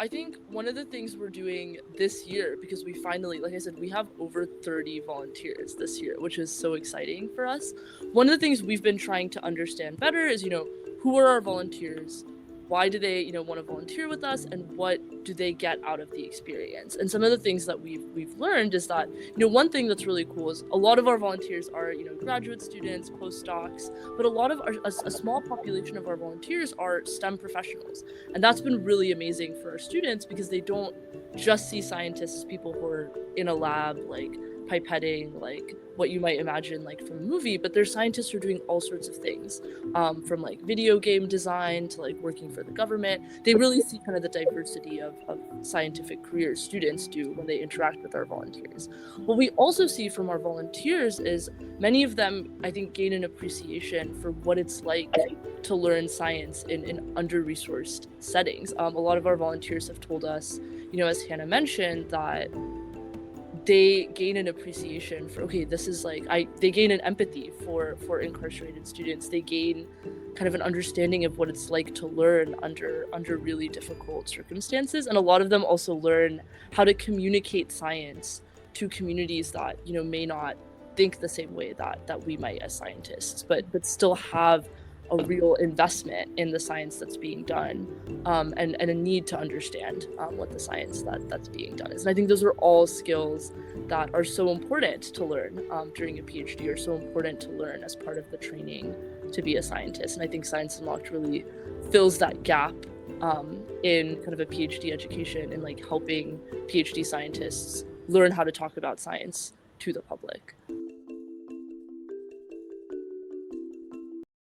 I think one of the things we're doing this year, because we finally, like I said, we have over 30 volunteers this year, which is so exciting for us. One of the things we've been trying to understand better is, who are our volunteers? Why do they, want to volunteer with us, and what do they get out of the experience? And some of the things that we've learned is that, one thing that's really cool is a lot of our volunteers are, graduate students, postdocs, but a lot of a small population of our volunteers are STEM professionals. And that's been really amazing for our students because they don't just see scientists as people who are in a lab, like pipetting, like what you might imagine like from a movie, but they're scientists who are doing all sorts of things, from like video game design to like working for the government. They really see kind of the diversity of scientific careers students do when they interact with our volunteers. What we also see from our volunteers is many of them, I think, gain an appreciation for what it's like to learn science in under-resourced settings. A lot of our volunteers have told us, as Hannah mentioned, that they gain an appreciation for, okay, this is like, they gain an empathy for incarcerated students. They gain kind of an understanding of what it's like to learn under really difficult circumstances. And a lot of them also learn how to communicate science to communities that, may not think the same way that we might as scientists, but still have a real investment in the science that's being done, and a need to understand what the science that's being done is. And I think those are all skills that are so important to learn during a PhD, or so important to learn as part of the training to be a scientist. And I think Science Unlocked really fills that gap in kind of a PhD education, and like helping PhD scientists learn how to talk about science to the public.